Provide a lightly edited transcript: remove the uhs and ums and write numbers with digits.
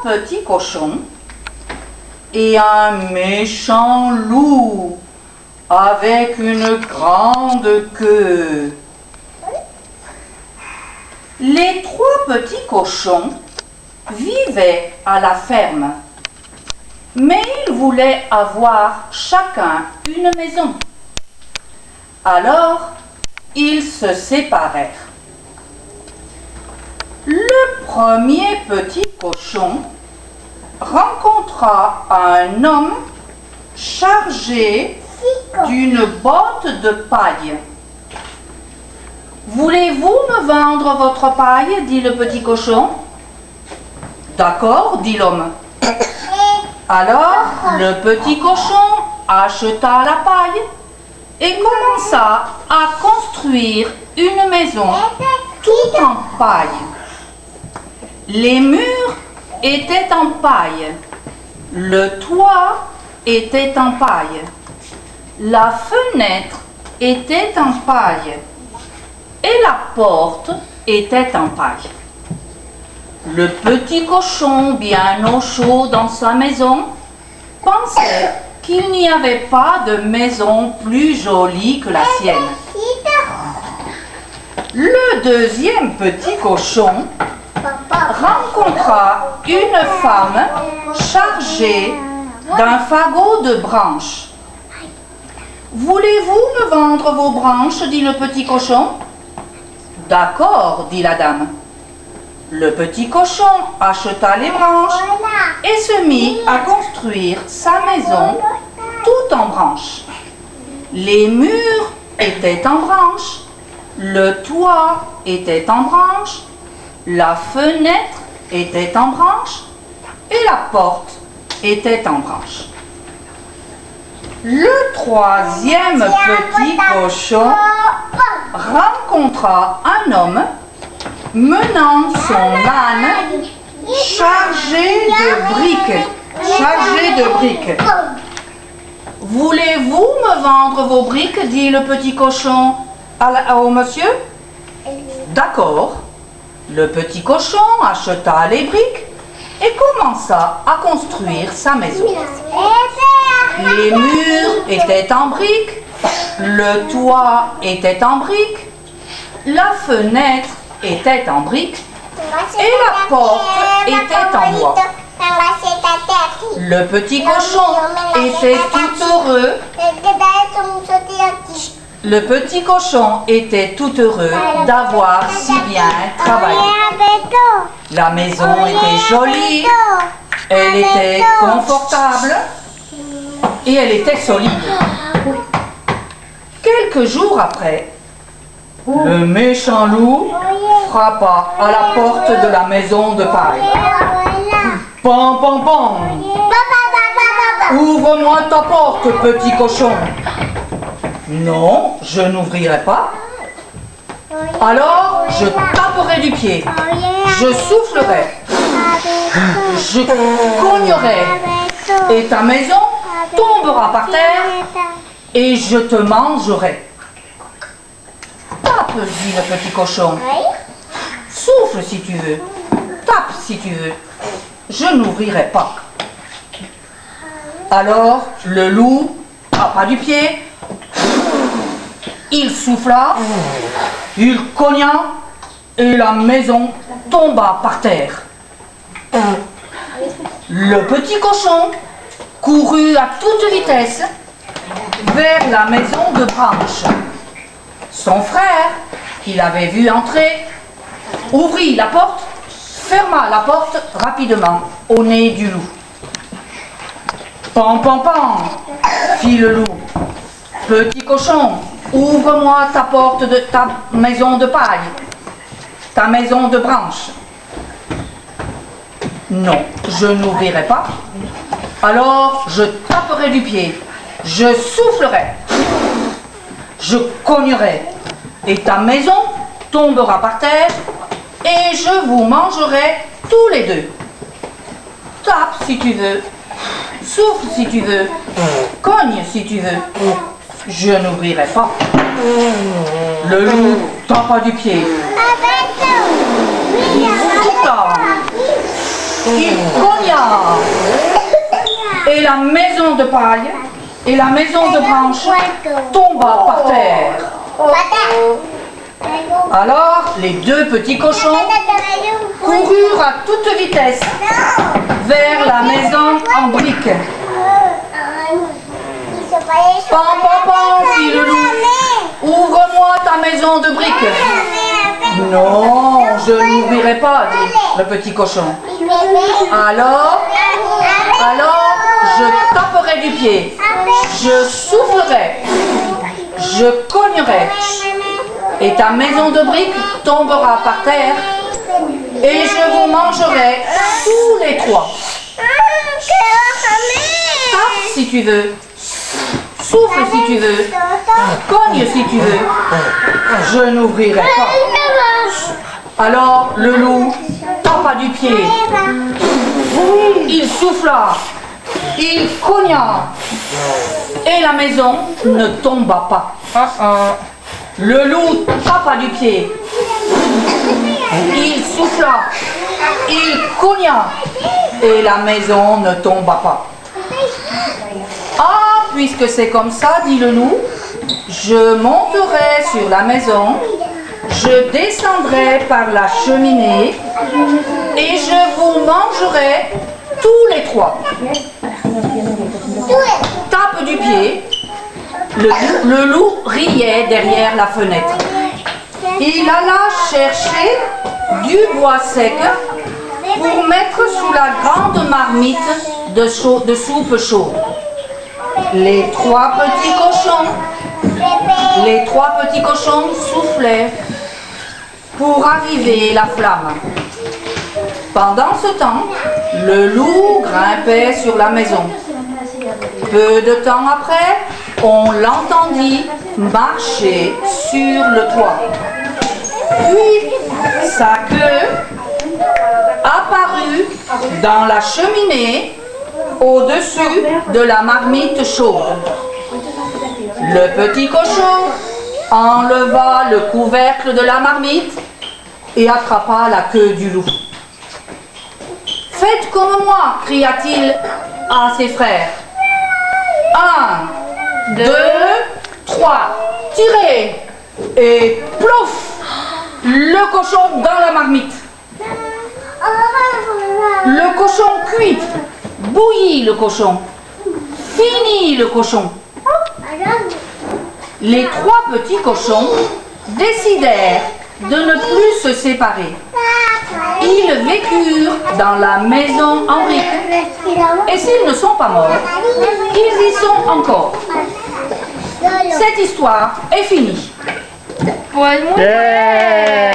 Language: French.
petits cochons et un méchant loup avec une grande queue. Les 3 petits cochons vivaient à la ferme, mais ils voulaient avoir chacun une maison. Alors, ils se séparèrent. Le premier petit cochon rencontra un homme chargé d'une botte de paille. « Voulez-vous me vendre votre paille ?» dit le petit cochon. « D'accord, dit l'homme. » Alors, le petit cochon acheta la paille et commença à construire une maison tout en paille. Les murs étaient en paille, le toit était en paille, la fenêtre était en paille et la porte était en paille. Le petit cochon, bien au chaud dans sa maison, pensait qu'il n'y avait pas de maison plus jolie que la sienne. Le deuxième petit cochon rencontra une femme chargée d'un fagot de branches. « Voulez-vous me vendre vos branches ?» dit le petit cochon. « D'accord, dit la dame. » Le petit cochon acheta les branches et se mit à construire sa maison tout en branches. Les murs étaient en branches, le toit était en branches, la fenêtre était en branches et la porte était en branches. Le troisième petit cochon rencontra un homme menant son âne chargé de briques. « Voulez-vous me vendre vos briques ?» dit le petit cochon au monsieur. « D'accord. » Le petit cochon acheta les briques et commença à construire sa maison. Les murs étaient en briques, le toit était en briques, la fenêtre était en briques et la porte était en bois. Le petit cochon était tout heureux. Le petit cochon était tout heureux d'avoir si bien travaillé. La maison était jolie, elle était confortable et elle était solide. Quelques jours après, le méchant loup frappa à la porte de la maison de paille. « Pam, pam, pam ! Ouvre-moi ta porte, petit cochon !» « Non, je n'ouvrirai pas. » Alors, je taperai du pied, je soufflerai, je cognerai, et ta maison tombera par terre, et je te mangerai. Tape, dit le petit cochon. Souffle si tu veux, tape si tu veux, je n'ouvrirai pas. Alors, le loup tapa du pied, il souffla, il cogna et la maison tomba par terre. Le petit cochon courut à toute vitesse vers la maison de branches. Son frère, qui l'avait vu entrer, ouvrit la porte, ferma la porte rapidement au nez du loup. « Pam, pam, pam !» fit le loup. « Petit cochon, ouvre-moi ta porte de ta maison de paille, ta maison de branches. » « Non, je n'ouvrirai pas. Alors je taperai du pied, je soufflerai, je cognerai, et ta maison tombera par terre, et je vous mangerai tous les deux. Tape si tu veux, souffle si tu veux, cogne si tu veux. Je n'ouvrirai pas. » Le loup tapa du pied. Il souffla, il cogna cogna. Et la maison de paille et la maison de branche tomba par terre. Alors, les deux petits cochons coururent à toute vitesse vers la maison en briques. Pam, pam, pam, fit le loup. Ouvre-moi ta maison de briques. Non, je n'ouvrirai pas, dit le petit cochon. Alors, je taperai du pied, je soufflerai, je cognerai, et ta maison de briques tombera par terre, et je vous mangerai tous les trois. Tape si tu veux, souffle si tu veux, cogne si tu veux, je n'ouvrirai pas. Alors le loup tapa du pied, il souffla, il cogna, et la maison ne tomba pas. Le loup tapa du pied, il souffla, il cogna, et la maison ne tomba pas. Ah, puisque c'est comme ça, dit le loup, je monterai sur la maison, je descendrai par la cheminée, et je vous mangerai tous les trois. Tape du pied, le loup riait derrière la fenêtre. Il alla chercher du bois sec pour mettre sous la grande marmite de soupe chaude. Les trois petits cochons soufflaient pour raviver la flamme. Pendant ce temps, le loup grimpait sur la maison. Peu de temps après, on l'entendit marcher sur le toit. Puis, sa queue apparut dans la cheminée au-dessus de la marmite chaude. Le petit cochon enleva le couvercle de la marmite et attrapa la queue du loup. « Faites comme moi !» cria-t-il à ses frères. 1, 2, 3, tirez! Et plouf! Le cochon dans la marmite. Le cochon cuit, bouilli le cochon, fini le cochon. Les trois petits cochons décidèrent de ne plus se séparer. Ils vécurent dans la maison en briques. Et s'ils ne sont pas morts, ils y sont encore. Cette histoire est finie. Pues muy bien.